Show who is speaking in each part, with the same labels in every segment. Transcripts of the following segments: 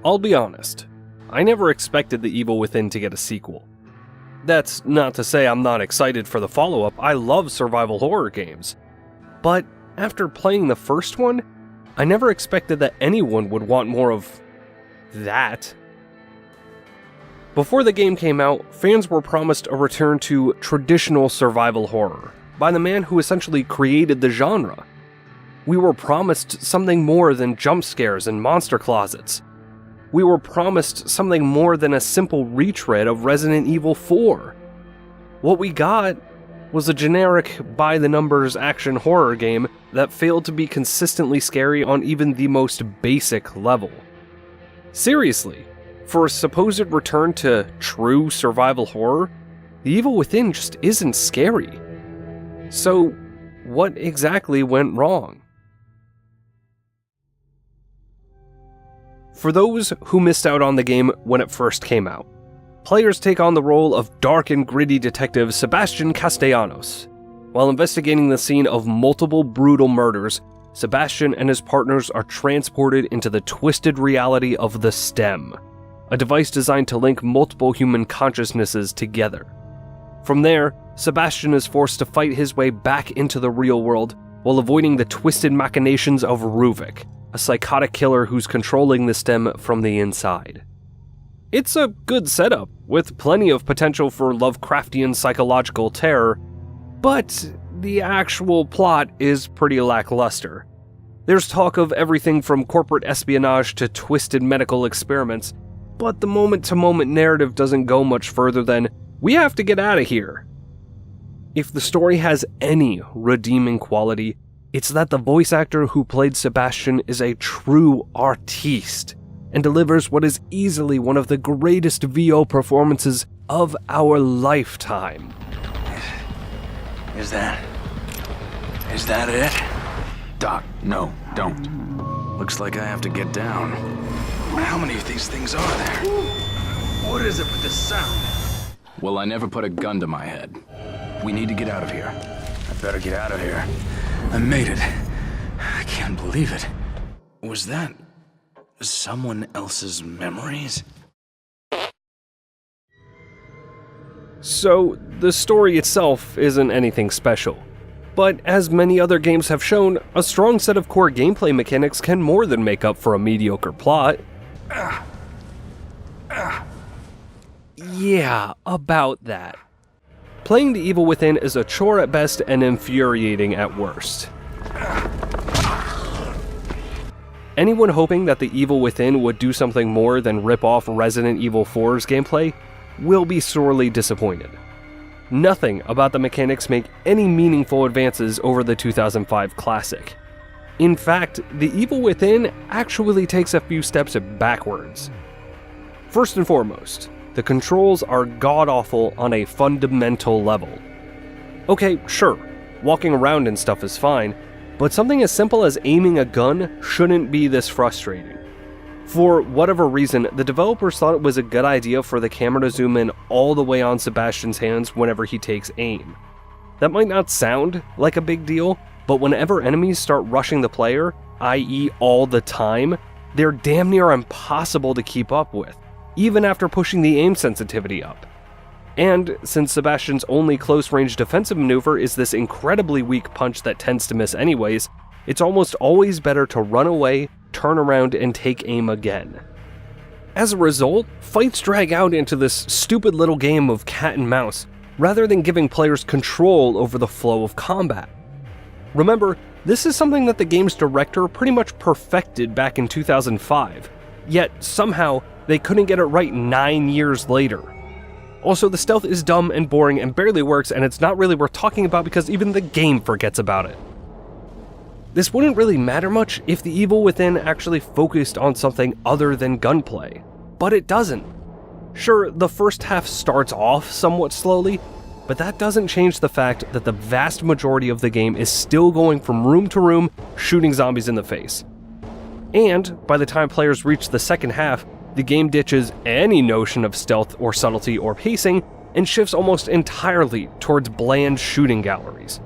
Speaker 1: I'll be honest, I never expected The Evil Within to get a sequel. That's not to say I'm not excited for the follow-up. I love survival horror games. But after playing the first one, I never expected that anyone would want more of that. Before the game came out, fans were promised a return to traditional survival horror by the man who essentially created the genre. We were promised something more than jump scares and monster closets. We were promised something more than a simple retread of Resident Evil 4. What we got was a generic by-the-numbers action horror game that failed to be consistently scary on even the most basic level. Seriously, for a supposed return to true survival horror, The Evil Within just isn't scary. So, what exactly went wrong? For those who missed out on the game when it first came out, players take on the role of dark and gritty detective Sebastian Castellanos. While investigating the scene of multiple brutal murders, Sebastian and his partners are transported into the twisted reality of the Stem, a device designed to link multiple human consciousnesses together. From there, Sebastian is forced to fight his way back into the real world while avoiding the twisted machinations of Ruvik, a psychotic killer who's controlling the Stem from the inside. It's a good setup, with plenty of potential for Lovecraftian psychological terror, but the actual plot is pretty lackluster. There's talk of everything from corporate espionage to twisted medical experiments, but the moment-to-moment narrative doesn't go much further than, we have to get out of here. If the story has any redeeming quality, it's that the voice actor who played Sebastian is a true artiste and delivers what is easily one of the greatest VO performances of our lifetime.
Speaker 2: Is that it? Doc, no, don't. Looks like I have to get down. How many of these things are there? What is it with this sound?
Speaker 3: Well, I never put a gun to my head. We need to get out of here.
Speaker 2: I better get out of here. I made it. I can't believe it. Was that someone else's memories?
Speaker 1: So, the story itself isn't anything special. But as many other games have shown, a strong set of core gameplay mechanics can more than make up for a mediocre plot. Yeah, about that. Playing The Evil Within is a chore at best and infuriating at worst. Anyone hoping that The Evil Within would do something more than rip off Resident Evil 4's gameplay will be sorely disappointed. Nothing about the mechanics make any meaningful advances over the 2005 classic. In fact, The Evil Within actually takes a few steps backwards. First and foremost, the controls are god-awful on a fundamental level. Okay, sure, walking around and stuff is fine, but something as simple as aiming a gun shouldn't be this frustrating. For whatever reason, the developers thought it was a good idea for the camera to zoom in all the way on Sebastian's hands whenever he takes aim. That might not sound like a big deal, but whenever enemies start rushing the player, i.e. all the time, they're damn near impossible to keep up with, even after pushing the aim sensitivity up. And since Sebastian's only close-range defensive maneuver is this incredibly weak punch that tends to miss anyways, it's almost always better to run away, turn around, and take aim again. As a result, fights drag out into this stupid little game of cat and mouse, rather than giving players control over the flow of combat. Remember, this is something that the game's director pretty much perfected back in 2005, yet somehow they couldn't get it right 9 years later. Also, the stealth is dumb and boring and barely works, and it's not really worth talking about because even the game forgets about it. This wouldn't really matter much if The Evil Within actually focused on something other than gunplay, but it doesn't. Sure, the first half starts off somewhat slowly, but that doesn't change the fact that the vast majority of the game is still going from room to room, shooting zombies in the face. And by the time players reach the second half, the game ditches any notion of stealth or subtlety or pacing and shifts almost entirely towards bland shooting galleries.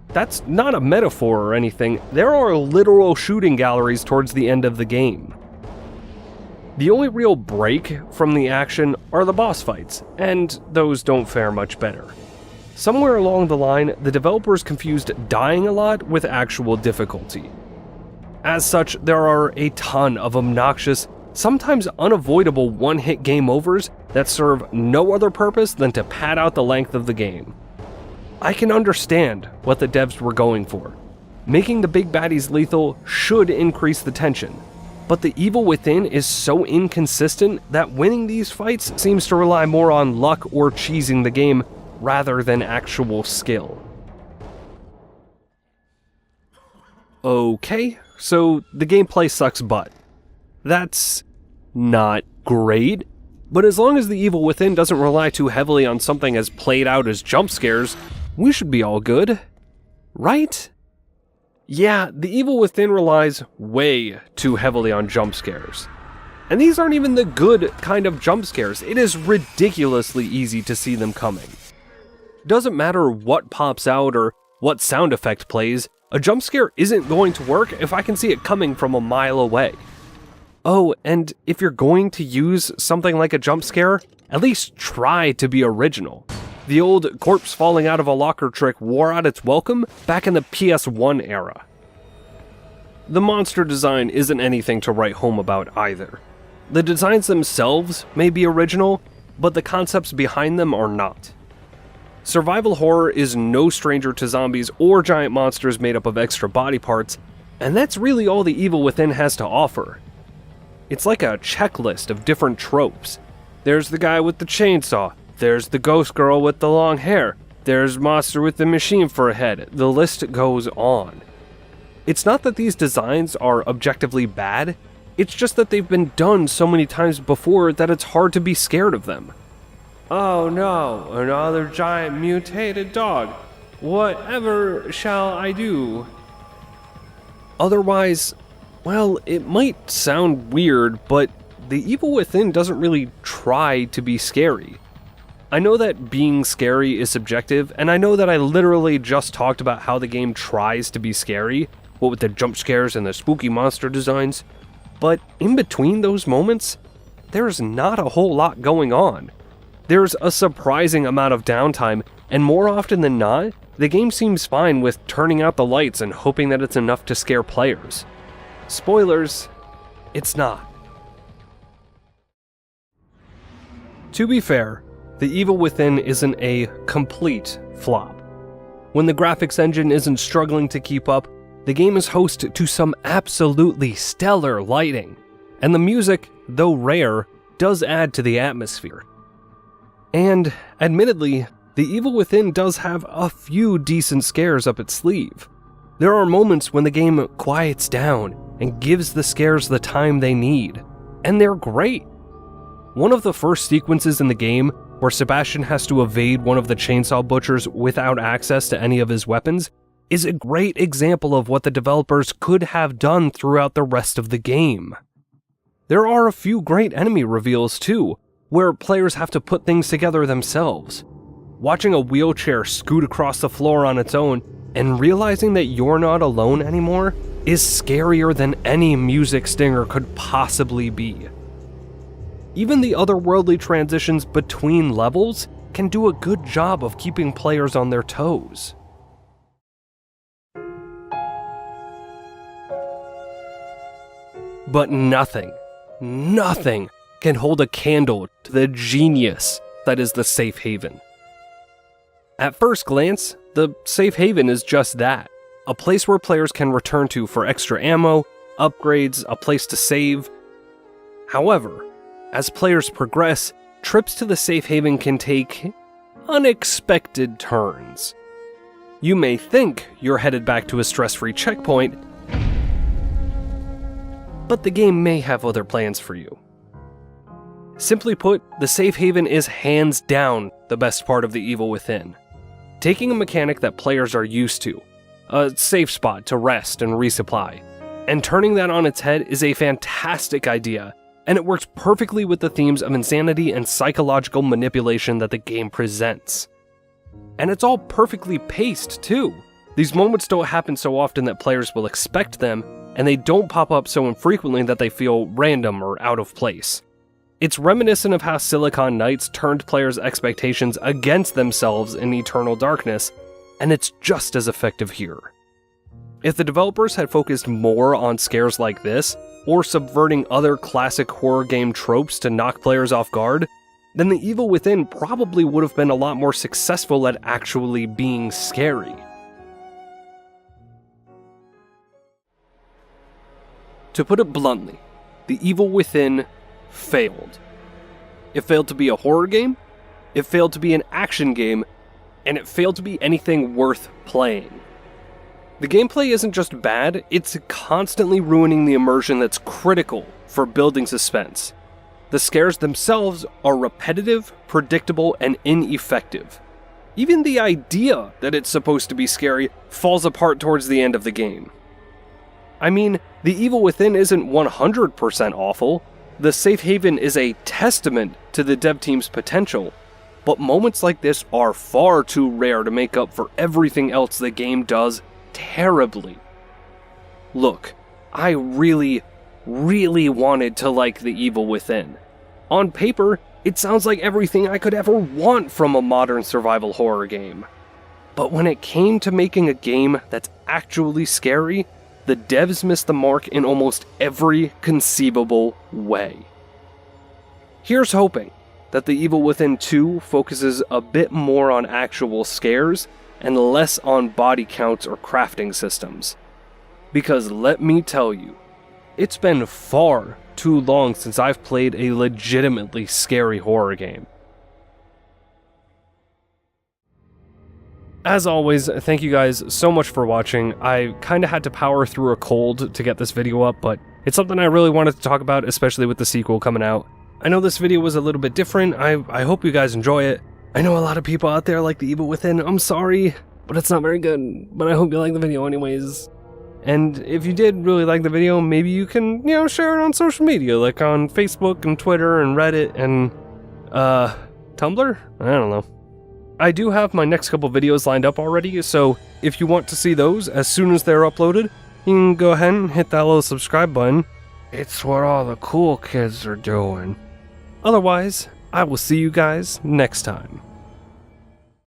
Speaker 1: That's not a metaphor or anything, there are literal shooting galleries towards the end of the game. The only real break from the action are the boss fights, and those don't fare much better. Somewhere along the line, the developers confused dying a lot with actual difficulty. As such, there are a ton of obnoxious, sometimes unavoidable one-hit game overs that serve no other purpose than to pad out the length of the game. I can understand what the devs were going for. Making the big baddies lethal should increase the tension, but the evil within is so inconsistent that winning these fights seems to rely more on luck or cheesing the game rather than actual skill. Okay, so the gameplay sucks butt. That's not great, but as long as the evil within doesn't rely too heavily on something as played out as jump scares, we should be all good, right? Yeah, the evil within relies way too heavily on jump scares. And these aren't even the good kind of jump scares. It is ridiculously easy to see them coming. Doesn't matter what pops out or what sound effect plays, a jump scare isn't going to work if I can see it coming from a mile away. Oh, and if you're going to use something like a jump scare, at least try to be original. The old corpse falling out of a locker trick wore out its welcome back in the PS1 era. The monster design isn't anything to write home about either. The designs themselves may be original, but the concepts behind them are not. Survival horror is no stranger to zombies or giant monsters made up of extra body parts, and that's really all the evil within has to offer. It's like a checklist of different tropes. There's the guy with the chainsaw, there's the ghost girl with the long hair, there's monster with the machine for a head, the list goes on. It's not that these designs are objectively bad, it's just that they've been done so many times before that it's hard to be scared of them. Oh no, another giant mutated dog. Whatever shall I do? Otherwise, well, it might sound weird, but the evil within doesn't really try to be scary. I know that being scary is subjective, and I know that I literally just talked about how the game tries to be scary, what with the jump scares and the spooky monster designs, but in between those moments, there's not a whole lot going on. There's a surprising amount of downtime, and more often than not, the game seems fine with turning out the lights and hoping that it's enough to scare players. Spoilers, it's not. To be fair, the evil within isn't a complete flop. When the graphics engine isn't struggling to keep up, the game is host to some absolutely stellar lighting, and the music, though rare, does add to the atmosphere. And, admittedly, the evil within does have a few decent scares up its sleeve. There are moments when the game quiets down and gives the scares the time they need, and they're great. One of the first sequences in the game, where Sebastian has to evade one of the chainsaw butchers without access to any of his weapons, is a great example of what the developers could have done throughout the rest of the game. There are a few great enemy reveals too, where players have to put things together themselves. Watching a wheelchair scoot across the floor on its own and realizing that you're not alone anymore is scarier than any music stinger could possibly be. Even the otherworldly transitions between levels can do a good job of keeping players on their toes. But nothing can hold a candle to the genius that is the safe haven. At first glance, the safe haven is just that, a place where players can return to for extra ammo, upgrades, a place to save. However, as players progress, trips to the safe haven can take unexpected turns. You may think you're headed back to a stress-free checkpoint, but the game may have other plans for you. Simply put, the safe haven is hands down the best part of the evil within. Taking a mechanic that players are used to, a safe spot to rest and resupply, and turning that on its head is a fantastic idea, and it works perfectly with the themes of insanity and psychological manipulation that the game presents. And it's all perfectly paced too. These moments don't happen so often that players will expect them, and they don't pop up so infrequently that they feel random or out of place. It's reminiscent of how Silicon Knights turned players' expectations against themselves in Eternal Darkness, and it's just as effective here. If the developers had focused more on scares like this, or subverting other classic horror game tropes to knock players off guard, then The Evil Within probably would have been a lot more successful at actually being scary. To put it bluntly, The Evil Within failed. It failed to be a horror game, it failed to be an action game, and it failed to be anything worth playing. The gameplay isn't just bad, it's constantly ruining the immersion that's critical for building suspense. The scares themselves are repetitive, predictable, and ineffective. Even the idea that it's supposed to be scary falls apart towards the end of the game. I mean, The Evil Within isn't 100% awful. The safe haven is a testament to the dev team's potential, but moments like this are far too rare to make up for everything else the game does terribly. Look, I really wanted to like The Evil Within. On paper, it sounds like everything I could ever want from a modern survival horror game. But when it came to making a game that's actually scary, the devs missed the mark in almost every conceivable way. Here's hoping that The Evil Within 2 focuses a bit more on actual scares and less on body counts or crafting systems. Because let me tell you, it's been far too long since I've played a legitimately scary horror game. As always, thank you guys so much for watching. I kinda had to power through a cold to get this video up, but it's something I really wanted to talk about, especially with the sequel coming out. I know this video was a little bit different, I hope you guys enjoy it. I know a lot of people out there like The Evil Within, I'm sorry, but it's not very good, but I hope you like the video anyways. And if you did really like the video, maybe you can, share it on social media, like on Facebook and Twitter and Reddit and, Tumblr? I don't know. I do have my next couple videos lined up already, so if you want to see those as soon as they're uploaded, you can go ahead and hit that little subscribe button. It's what all the cool kids are doing. Otherwise, I will see you guys next time.